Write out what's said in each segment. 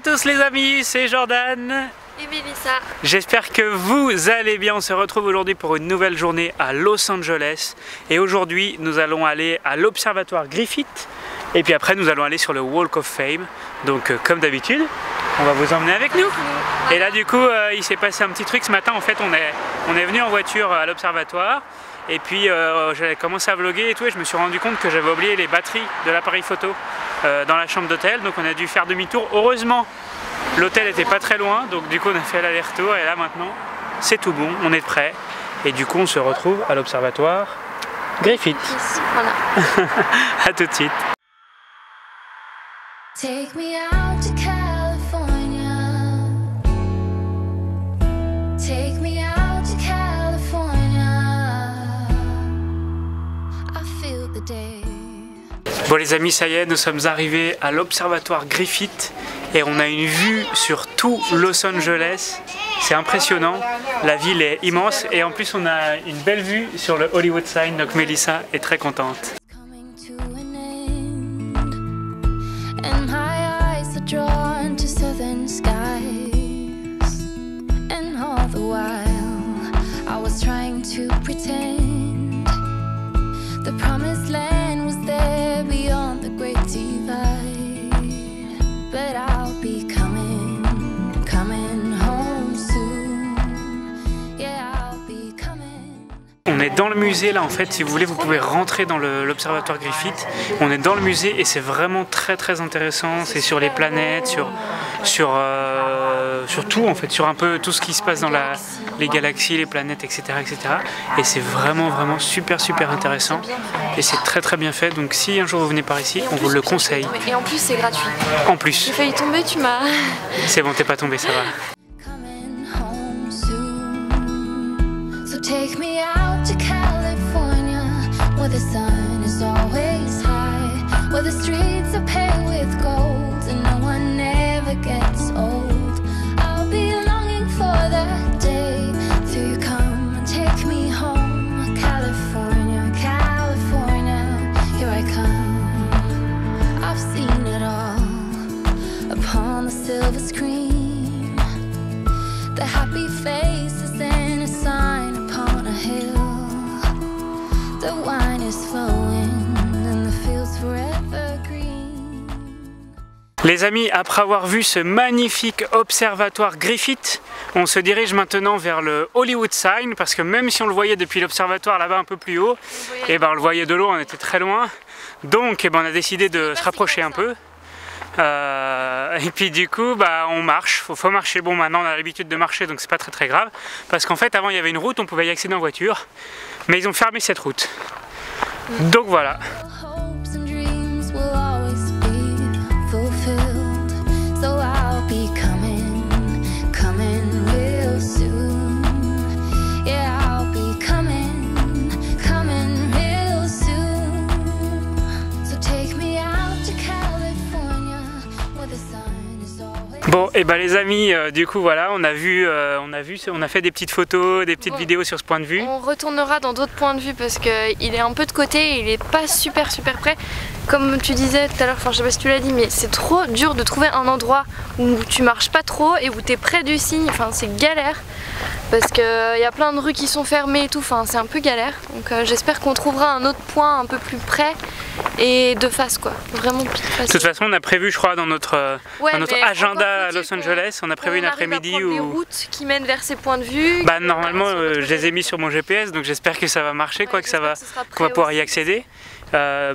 tous les amis, c'est Jordan et Mélissa. J'espère que vous allez bien. On se retrouve aujourd'hui pour une nouvelle journée à Los Angeles. Et aujourd'hui, nous allons aller à l'Observatoire Griffith. Et puis après, nous allons aller sur le Walk of Fame. Donc comme d'habitude, on va vous emmener avec nous. Et là du coup, il s'est passé un petit truc ce matin. En fait, on est venu en voiture à l'Observatoire. Et puis j'avais commencé à vlogger et tout, et je me suis rendu compte que j'avais oublié les batteries de l'appareil photo dans la chambre d'hôtel. Donc on a dû faire demi-tour. Heureusement, l'hôtel était pas très loin, donc du coup on a fait l'aller-retour. Et là maintenant, c'est tout bon, on est prêt. Et du coup on se retrouve à l'Observatoire Griffith. Voilà. À tout de suite. Take me out to California. Take me out to California. I feel the day. Bon les amis, ça y est, nous sommes arrivés à l'Observatoire Griffith et on a une vue sur tout Los Angeles. C'est impressionnant, la ville est immense et en plus on a une belle vue sur le Hollywood Sign, donc Mélissa est très contente. Drawn to southern skies, and all the while I was trying to pretend the promised land was there beyond the great divide. But I'll be coming home soon. Yeah, I'll be coming. On est dans le musée là en fait, si vous voulez vous pouvez rentrer dans l'Observatoire Griffith. On est dans le musée et c'est vraiment très intéressant. C'est sur les planètes, sur tout en fait, sur un peu tout ce qui se passe dans les galaxies, les planètes, etc. Et c'est vraiment super intéressant. Et c'est très bien fait, donc si un jour vous venez par ici, on vous le conseille. Et en plus c'est gratuit. En plus. J'ai failli tomber, tu m'as... C'est bon, t'es pas tombé, ça va. Take me out to California, where the sun is always high, where the streets are paved with gold, and no one ever gets old. I'll be longing for that day till you come and take me home. California, California, here I come. I've seen it all upon the silver screen, the happy faces and a sign upon a hill. The wine is flowing and the fields forever green. Les amis, après avoir vu ce magnifique observatoire Griffith, on se dirige maintenant vers le Hollywood Sign parce que même si on le voyait depuis l'observatoire là-bas un peu plus haut, et ben on le voyait de l'eau, on était très loin. Donc on a décidé de se rapprocher un peu. Et puis du coup on marche, faut marcher. Bon, maintenant on a l'habitude de marcher, donc c'est pas très grave, parce qu'en fait avant il y avait une route, on pouvait y accéder en voiture, mais ils ont fermé cette route. Donc voilà. Bon, et les amis, du coup voilà, on a fait des petites photos, des petites vidéos sur ce point de vue. On retournera dans d'autres points de vue parce qu'il est un peu de côté, il est pas super près. Comme tu disais tout à l'heure, enfin je sais pas si tu l'as dit, mais c'est trop dur de trouver un endroit où tu marches pas trop et où tu es près du signe, enfin c'est galère. Parce qu'il y a plein de rues qui sont fermées et tout, enfin c'est un peu galère. Donc j'espère qu'on trouvera un autre point un peu plus près et de face quoi, vraiment plus facile. De toute façon on a prévu, je crois, dans notre agenda à Los Angeles, on a prévu une après-midi où... les routes qui mènent vers ces points de vue. Normalement je les ai mis sur mon GPS, donc j'espère que ça va marcher, quoi, qu'on va pouvoir y accéder.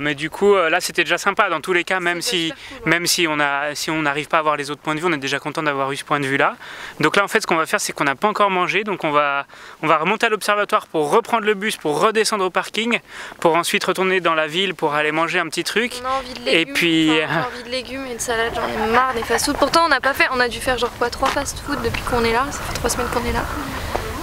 Mais du coup là c'était déjà sympa dans tous les cas, même si on n'arrive pas à avoir les autres points de vue, on est déjà content d'avoir eu ce point de vue là. Donc là en fait ce qu'on va faire, c'est qu'on n'a pas encore mangé, donc on va remonter à l'observatoire pour reprendre le bus, pour redescendre au parking, pour ensuite retourner dans la ville pour aller manger un petit truc. On a envie de légumes, et puis j'ai envie de légumes et de salade, j'en ai marre des fast-food. Pourtant on n'a pas fait, on a dû faire genre quoi, 3 fast-food depuis qu'on est là, ça fait 3 semaines qu'on est là.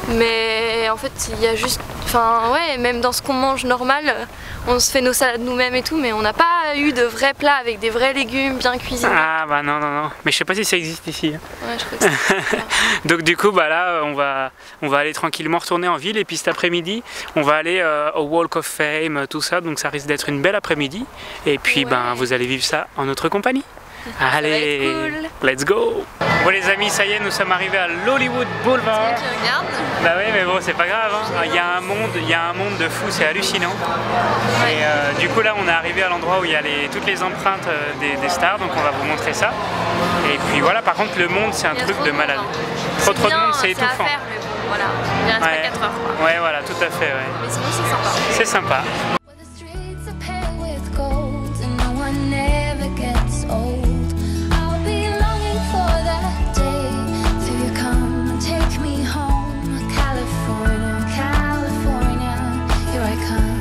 Mais en fait il y a juste, enfin ouais, même dans ce qu'on mange normal, on se fait nos salades nous-mêmes et tout, mais on n'a pas eu de vrais plats avec des vrais légumes bien cuisinés. Ah bah non, mais je sais pas si ça existe ici. Ouais, je crois que c'est Donc du coup là on va aller tranquillement retourner en ville, et puis cet après-midi on va aller au Walk of Fame, tout ça, donc ça risque d'être une belle après-midi, et puis ouais. vous allez vivre ça en notre compagnie. Allez, cool. let's go. Bon les amis, ça y est, nous sommes arrivés à l'Hollywood Boulevard. Tu regardes? Bah oui, mais bon, c'est pas grave, hein. Il y a un monde de fou, c'est hallucinant. Ouais. Et du coup là, on est arrivé à l'endroit où il y a toutes les empreintes des stars, donc on va vous montrer ça. Et puis voilà, par contre, le monde, c'est un Il y a truc trop de de malade. monde, hein. Trop de monde, c'est C'est à étouffant. faire, mais bon, voilà. Il reste Ouais. pas 4 heures, quoi. Ouais, voilà, tout à fait, ouais. Mais sinon, c'est sympa. C'est sympa. Where the streets are paved with gold and no one ever gets old. I'll be longing for that day till you come and take me home. California, California, here I come.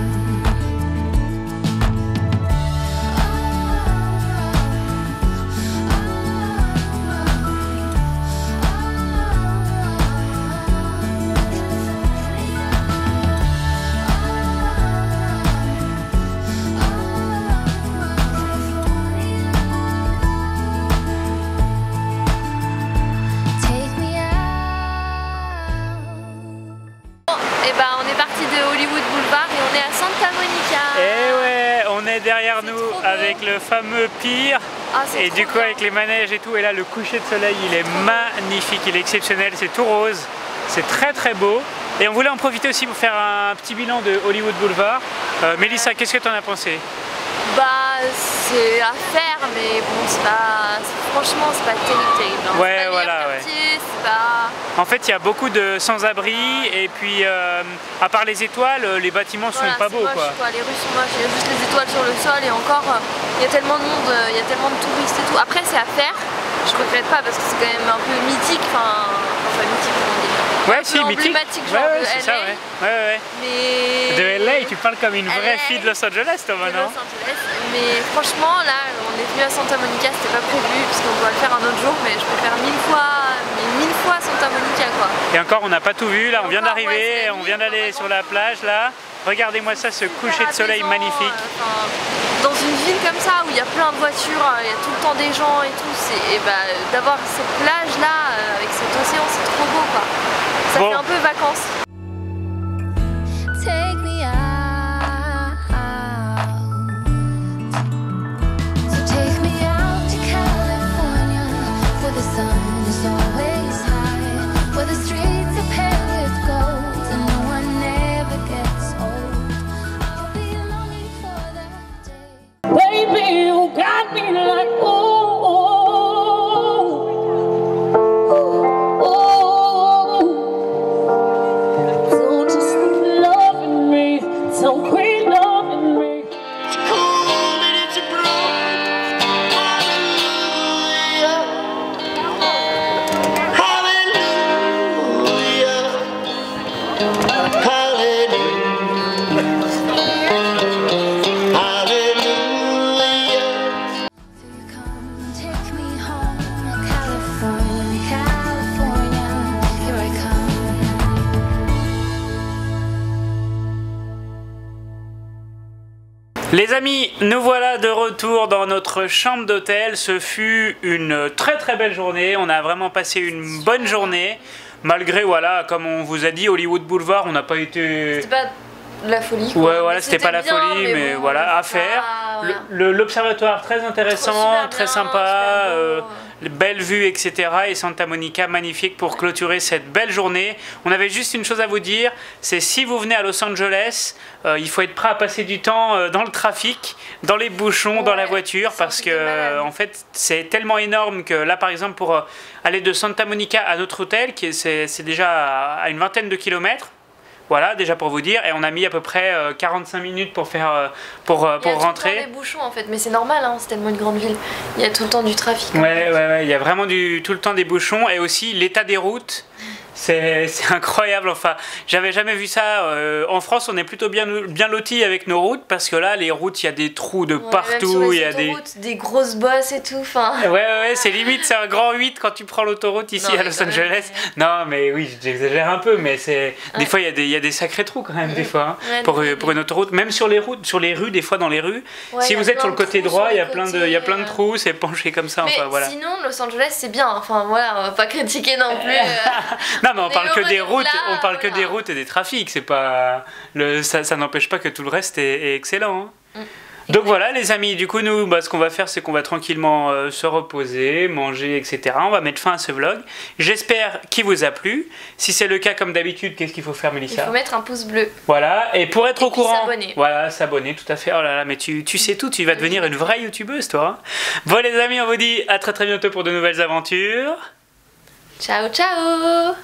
Take me out. Et bah, on est parti de Hollywood Boulevard et on est à Santa Monica. Et ouais, on est derrière C'est nous trop beau. avec le fameux pier. Ah, c'est Et trop du coup bien. avec les manèges et tout, et là le coucher de soleil il est magnifique, il est exceptionnel, c'est tout rose, c'est très très beau. Et on voulait en profiter aussi pour faire un petit bilan de Hollywood Boulevard. Mélissa, qu'est-ce que tu en as pensé? Bah, c'est à faire, mais bon, c'est pas. Franchement, c'est pas terrible. Hein. Ouais, C'est pas voilà, meilleur ouais. quartier, c'est pas. En fait il y a beaucoup de sans-abri, et puis à part les étoiles, les bâtiments sont Voilà, pas c'est beaux moche, quoi. Les rues sont moches, il y a juste les étoiles sur le sol et encore, il y a tellement de monde, il y a tellement de touristes et tout. Après, c'est à faire, je regrette pas parce que c'est quand même un peu mythique, enfin mythique, comment dire. Ouais, Un peu si, mythique. emblématique, Ouais, genre ouais, de c'est ça, LA. ouais. Ouais. Mais. De LA, tu parles comme une vraie LA, fille de Los Angeles, toi de maintenant. Los Angeles. Mais franchement, là, on est venu à Santa Monica, c'était pas prévu, puisqu'on doit le faire un autre jour, mais je préfère mille fois Santa Monica, quoi. Et encore, on n'a pas tout vu, là on vient Encore, ouais, d'arriver, c'est la on nuit, vient d'aller vraiment. sur la plage là. Regardez-moi ça, ce coucher de soleil Apaisant, magnifique. dans une ville comme ça où il y a plein de voitures, il y a tout le temps des gens et tout, et bah, d'avoir cette plage là avec cet océan, c'est trop beau quoi. Ça Bon. fait un peu vacances. Take me out. So take me out to California, where the sun is always high, where the streets are paved with gold and no one ever gets old. I'll be longing for that day. Baby, you got me like don't just keep loving me, don't quit loving me. It's cool and it's a broke. Hallelujah. Hallelujah. Hallelujah. Hallelujah. Till you come and take me home, California, California, here I come. Les amis, nous voilà de retour dans notre chambre d'hôtel. Ce fut une très très belle journée. On a vraiment passé une bonne journée. Malgré, voilà, comme on vous a dit, Hollywood Boulevard, on n'a pas été... C'était pas de la folie quoi. Ouais, voilà, Mais c'était pas la bien, folie, mais bon, voilà, à c'est faire. pas- voilà. L'observatoire très intéressant, Super très bien, sympa, super beau. les belles vues, etc. Et Santa Monica, magnifique pour clôturer cette belle journée. On avait juste une chose à vous dire, c'est si vous venez à Los Angeles, il faut être prêt à passer du temps dans le trafic, dans les bouchons, dans la Ouais, voiture, c'est un parce truc de que malade. en fait c'est tellement énorme que là par exemple pour aller de Santa Monica à notre hôtel, c'est déjà à une vingtaine de kilomètres. Voilà, déjà pour vous dire, et on a mis à peu près 45 minutes pour faire pour Il y a tout le temps rentrer. des bouchons en fait, mais c'est normal, hein, c'est tellement une grande ville. Il y a tout le temps du trafic. Ouais, il y a vraiment tout le temps des bouchons, et aussi l'état des routes. C'est incroyable, enfin, j'avais jamais vu ça. En France, on est plutôt bien lotis avec nos routes, parce que là, les routes, il y a des trous de Ouais, partout. même sur Il les y a des. autoroutes, des grosses bosses et tout. Enfin. Ouais, c'est limite, c'est un grand 8 quand tu prends l'autoroute ici Non, à mais Los quand même, Angeles. Non, mais oui, j'exagère un peu, mais c'est des Ouais. fois il y a des sacrés trous quand même, des fois, hein, Ouais, pour une autoroute. Même sur les routes, sur les rues, des fois dans les rues, Ouais, si il y a vous êtes sur plein le de côté trous droit, sur il y a les plein de, côtés, il y a plein de trous, c'est penché comme ça, Mais enfin voilà. sinon, Los Angeles c'est bien. Enfin voilà, on va pas critiquer non plus. Non, mais on on parle est que heureux des d'être routes, là, on parle que voilà. des routes et des trafics, c'est pas ça n'empêche pas que tout le reste est excellent, hein. Donc voilà les amis, du coup nous ce qu'on va faire c'est qu'on va tranquillement se reposer, manger, etc. On va mettre fin à ce vlog. J'espère qu'il vous a plu. Si c'est le cas comme d'habitude, qu'est-ce qu'il faut faire Mélissa? Il faut mettre un pouce bleu. Voilà, et pour être au courant... s'abonner. Voilà, s'abonner, tout à fait. Oh là là, mais tu sais tout, tu vas devenir une vraie youtubeuse toi. Bon les amis, on vous dit à très bientôt pour de nouvelles aventures. Ciao ciao.